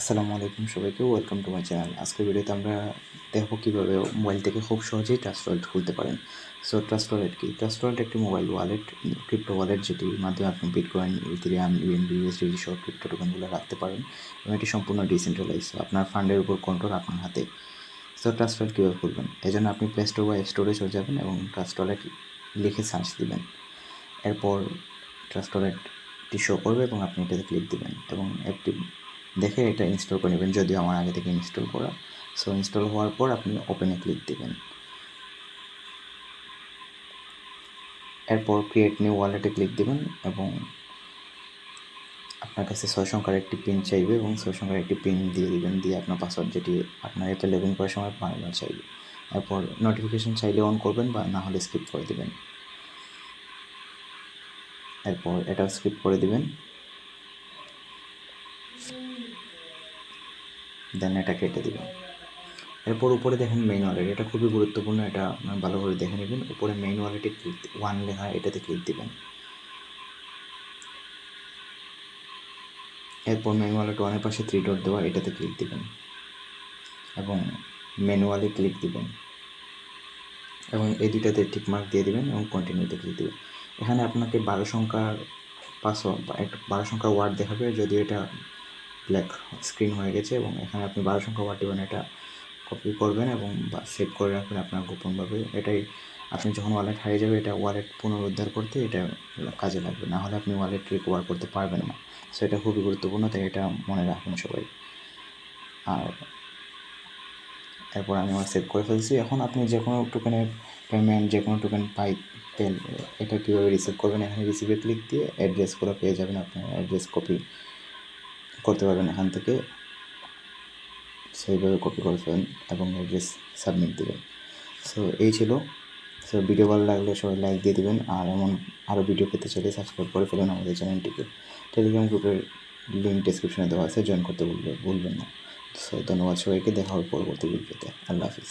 আসসালামু আলাইকুম সবাইকে, ওয়েলকাম টু মাই চ্যানেল। আজকের ভিডিওতে আমরা দেখব কীভাবে মোবাইল থেকে খুব সহজেই ট্রাস্ট ওয়ালেট খুলতে পারেন। সো ট্রাস্ট ওয়ালেট কি? ট্রাস্ট ওয়ালেট একটি মোবাইল ওয়ালেট, ক্রিপ্টো ওয়ালেট, যেটির মাধ্যমে আপনি বিটকয়েন, ইথেরিয়াম, ইউএনবি, ইউএসডিটি সহ ক্রিপ্টো টোকেনগুলো রাখতে পারেন এবং এটি সম্পূর্ণ ডিসেন্ট্রালাইজ। আপনার ফান্ডের উপর কন্ট্রোল আপনার হাতে। সো ট্রাস্ট ওয়ালেট কীভাবে খুলবেন? এজন্য আপনি প্লে স্টোর বা অ্যাপ স্টোরে চলে যাবেন এবং ট্রাস্ট ওয়ালেট লিখে সার্চ দিবেন। এরপর ট্রাস্ট ওয়ালেটটি শো করবে এবং আপনি এটাতে ক্লিক দিবেন এবং অ্যাপটি দেখে এটা ইনস্টল করে নেবেন, যদিও আমার আগে থেকে ইনস্টল করা। সো ইনস্টল হওয়ার পর আপনি ওপেনে ক্লিক দিবেন। এরপর ক্রিয়েট নিউ ওয়ালেটে ক্লিক দিবেন এবং আপনার কাছে 6 সংখ্যার একটি পিন চাইবে এবং 6 সংখ্যার একটি পিন দিয়ে দিবেন, দিয়ে আপনার পাসওয়ার্ড, যেটি আপনার অ্যাপে লগ ইন করার সময় বারবার চাইবে। এরপর নোটিফিকেশন চাইলে অন করবেন বা না হলে স্কিপ করে দিবেন। এরপর এটা স্কিপ করে দিবেন, দেন এটা কেটে দিবেন। এরপর উপরে দেখেন মেইন ওয়ালেট, এটা খুবই গুরুত্বপূর্ণ, এটা আপনার ভালো করে দেখে নেবেন। উপরে মেইন ওয়ালেটে ক্লিক, 1 লেখা, এটাতে ক্লিক দিবেন। এরপর মেইন ওয়ালেট 1-এর পাশে 3 ডট দেওয়া, এটাতে ক্লিক দিবেন এবং ম্যানুয়ালি ক্লিক দিবেন এবং এই দুইটাতে টিক মার্ক দিয়ে দিবেন এবং কন্টিনিউতে ক্লিক দিবেন। এখানে আপনাকে 12 সংখ্যার পাসওয়ার্ড বা 12 সংখ্যার ওয়ার্ড দেখাবে, যদিও এটা ব্ল্যাক স্ক্রিন হয়ে গেছে, এবং এখানে আপনি 12 সংখ্যা ওয়ার্ড দেবেন, এটা কপি করবেন এবং সেভ করে রাখবেন আপনার গোপনভাবে। এটাই আপনি যখন ওয়ালেট হারিয়ে যাবে, এটা ওয়ালেট পুনরুদ্ধার করতে এটা কাজে লাগবে, না হলে আপনি ওয়ালেট রিকভার করতে পারবেন না। সো এটা খুবই গুরুত্বপূর্ণ, তাই এটা মনে রাখবেন সবাই। আর এরপর আমি আমার সেভ করে ফেলছি। এখন আপনি যে কোনো টোকেনের পেমেন্ট, যে কোনো টোকেন পেন, এটা কীভাবে রিসিভ করবেন, এখানে রিসিভে ক্লিক দিয়ে অ্যাড্রেসগুলো পেয়ে যাবেন। আপনার অ্যাড্রেস কপি করতে পারবেন এখান থেকে, সেইভাবে কপি করে ফেলেন এবং অ্যাড্রেস সাবমিট দেবেন। সো এই ছিল। সো ভিডিও ভালো লাগলে সবাই লাইক দিয়ে দেবেন, আর এমন আরও ভিডিও পেতে চাইলে সাবস্ক্রাইব করে ফেলুন আমাদের চ্যানেলটিকে। টেলিগ্রাম গ্রুপের লিঙ্ক ডেসক্রিপশনে দেওয়া আছে, জয়েন করতে ভুলবেন না। সো ধন্যবাদ সবাইকে, দেখা হবে পরবর্তী ভিডিওতে। আল্লাহ হাফিজ।